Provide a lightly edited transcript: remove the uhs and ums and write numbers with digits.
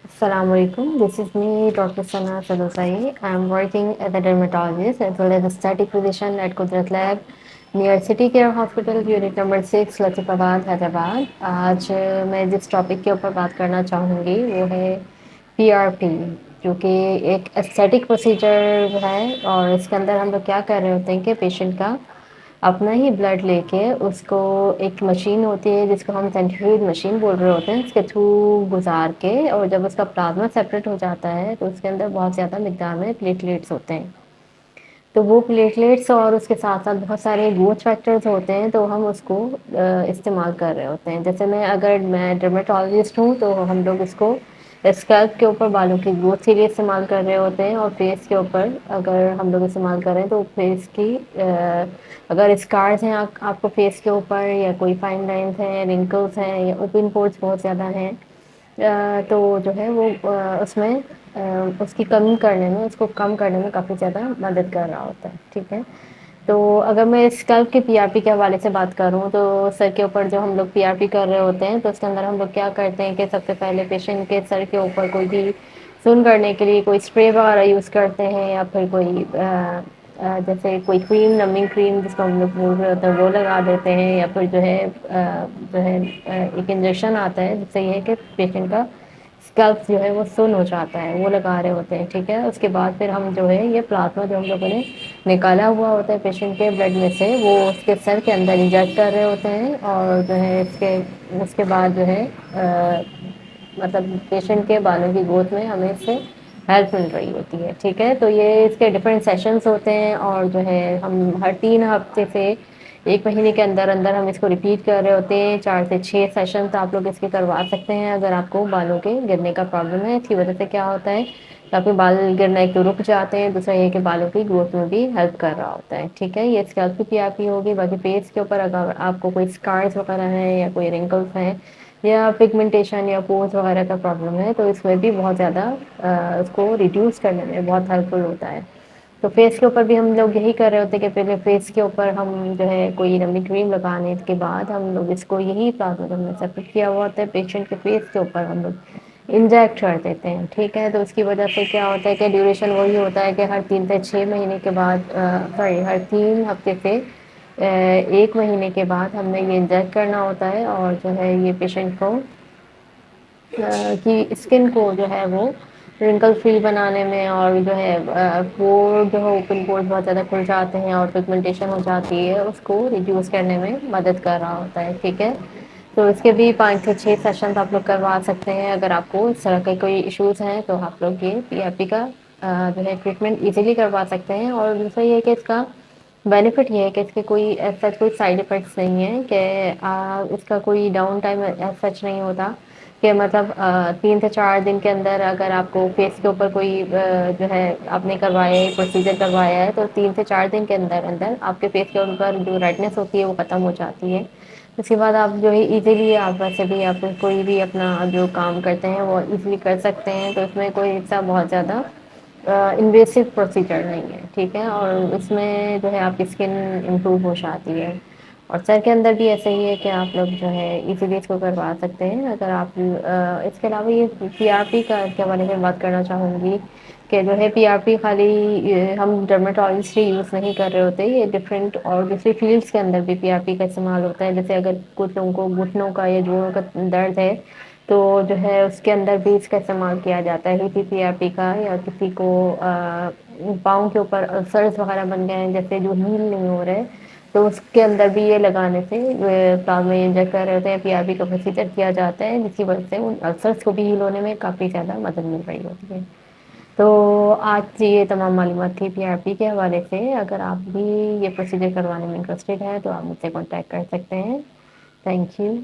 Assalamu alaikum. This is me, Dr. Sana Sadusai. I'm working as a dermatologist as well as a static physician at Kudrat Lab near City Care Hospital, Unit number 6, Latifabad, Hyderabad. आज मैं जिस topic के ऊपर बात करना चाहूँगी वो है पीआरपी, जो कि एक एस्थेटिक प्रोसीजर है। और इसके अंदर हम लोग क्या कर रहे होते हैं कि पेशेंट का अपना ही ब्लड लेके उसको एक मशीन होती है जिसको हम सेंट्रीफ्यूज मशीन बोल रहे होते हैं, उसके थ्रू गुजार के, और जब उसका प्लाज्मा सेपरेट हो जाता है तो उसके अंदर बहुत ज़्यादा मिकदार में प्लेटलेट्स होते हैं। तो वो प्लेटलेट्स और उसके साथ साथ बहुत सारे ग्रोथ फैक्टर्स होते हैं, तो हम उसको इस्तेमाल कर रहे होते हैं। जैसे मैं डर्मेटोलॉजिस्ट हूँ तो हम लोग इसको स्कैल्प के ऊपर बालों की ग्रोथ के लिए इस्तेमाल कर रहे होते हैं, और फेस के ऊपर अगर हम लोग इस्तेमाल करें तो फेस की अगर स्कार्स हैं आपको फेस के ऊपर, या कोई फाइन लाइन्स हैं, रिंकल्स हैं, या ओपन पोर्स बहुत ज़्यादा हैं, तो जो है वो उसमें उसकी कमी करने में, उसको कम करने में काफ़ी ज़्यादा मदद कर रहा होता है। ठीक है? तो अगर मैं स्कैल्प की पीआरपी के हवाले से बात करूँ तो सर के ऊपर जो हम लोग पीआरपी कर रहे होते हैं तो उसके अंदर हम लोग क्या करते हैं कि सबसे पहले पेशेंट के सर के ऊपर कोई भी सुन्न करने के लिए कोई स्प्रे वगैरह यूज़ करते हैं, या फिर कोई जैसे कोई क्रीम, नमिंग क्रीम जिसको हम लोग बोल रहे होते हैं, वो लगा देते हैं, या फिर एक इंजेक्शन आता है जिससे ये है कि पेशेंट का स्कल्प जो है वो सुन्न हो जाता है, वो लगा रहे होते हैं। ठीक है? उसके बाद फिर हम जो है ये प्लाज्मा जो हम लोगों ने निकाला हुआ होता है पेशेंट के ब्लड में से, वो उसके सर के अंदर इंजेक्ट कर रहे होते हैं, और जो है इसके उसके बाद जो है मतलब पेशेंट के बालों की ग्रोथ में हमें इससे हेल्प मिल रही होती है। ठीक है? तो ये इसके डिफरेंट सेशंस होते हैं, और जो है हम हर 3 हफ्ते से 1 महीने के अंदर अंदर हम इसको रिपीट कर रहे होते हैं। 4 से 6 सेशन आप लोग इसके करवा सकते हैं अगर आपको बालों के गिरने का प्रॉब्लम है। इसकी वजह से क्या होता है कि आपके बाल गिरना एक तो रुक जाते हैं, दूसरा ये कि बालों की ग्रोथ में भी हेल्प कर रहा होता है। ठीक है? ये स्कैल्प की पीआरपी होगी। बाकी फेस के ऊपर अगर आपको कोई स्कार्स वगैरह हैं, या कोई रिंकल्स हैं, या पिगमेंटेशन या पोर्स वगैरह का प्रॉब्लम है, तो इसमें भी बहुत ज़्यादा उसको रिड्यूस करने में बहुत हेल्पफुल होता है। तो फेस के ऊपर भी हम लोग यही कर रहे होते हैं कि पहले फेस के ऊपर हम जो है कोई नमी क्रीम लगाने के बाद हम लोग इसको यही प्लाज्मा जो हमने सेपरेट किया हुआ होता है पेशेंट के फेस के ऊपर हम लोग इंजेक्ट कर देते हैं। ठीक है? तो उसकी वजह से क्या होता है कि ड्यूरेशन वही होता है कि हर 3 से 6 महीने के बाद, सॉरी, हर 3 हफ्ते से 1 महीने के बाद हमने ये इंजेक्ट करना होता है, और जो है ये पेशेंट को कि स्किन को जो है वो रिंकल फ्री बनाने में, और जो है पोर जो है ओपन पोर्स बहुत ज़्यादा खुल जाते हैं और पिगमेंटेशन हो जाती है, उसको रिड्यूस करने में मदद कर रहा होता है। ठीक है? तो इसके भी 5 से 6 सेशन आप लोग करवा सकते हैं। अगर आपको इस तरह के कोई इश्यूज़ हैं तो आप लोग ये पीआरपी का जो है ट्रीटमेंट ईज़िली करवा सकते हैं। और दूसरा ये है कि इसका बेनिफिट ये है कि इसके कोई एज़ सच कोई साइड इफ़ेक्ट्स नहीं हैं, कि इसका कोई डाउन टाइम एज़ सच नहीं होता, कि मतलब 3 से 4 दिन के अंदर अगर आपको फेस के ऊपर कोई जो है आपने करवाया है, प्रोसीजर करवाया है, तो 3 से 4 दिन के अंदर-अंदर आपके फेस के ऊपर जो रेडनेस होती है वो ख़त्म हो जाती है। उसके बाद आप जो है ईज़िली, आप वैसे भी आप कोई भी अपना जो काम करते हैं वो ईज़िली कर सकते हैं, तो इसमें कोई ऐसा बहुत ज़्यादा इन्वेसिव प्रोसीजर नहीं है। ठीक है? और इसमें जो है आपकी स्किन इम्प्रूव हो जाती है। और सर के अंदर भी ऐसा ही है कि आप लोग जो है इजीली इसको करवा सकते हैं। अगर आप इसके अलावा ये पीआरपी का के बारे में बात करना चाहूँगी कि जो है पीआरपी खाली हम डर्मेटोलॉजिस्ट ही यूज़ नहीं कर रहे होते, ये डिफरेंट और दूसरी फील्ड्स के अंदर भी पीआरपी का इस्तेमाल होता है। जैसे अगर कुछ लोगों को घुटनों का या जोड़ों का दर्द है, तो जो है उसके अंदर भी इसका इस्तेमाल किया जाता है पीआरपी का। या किसी को पाँव के ऊपर अल्सर्स वगैरह बन गए हैं जैसे जो हील नहीं हो रहे, तो उसके अंदर भी ये लगाने से प्लाज्मा इंजेक्ट कर रहे होते हैं, पीआरपी का प्रोसीजर किया जाता है, जिसकी वजह से उन अल्सर्स को भी हील होने में काफ़ी ज़्यादा मदद मिल रही होती है। तो आज ये तमाम मालूमात थी पीआरपी के हवाले से। अगर आप भी ये प्रोसीजर करवाने में इंटरेस्टेड हैं तो आप मुझसे कॉन्टैक्ट कर सकते हैं। Thank you.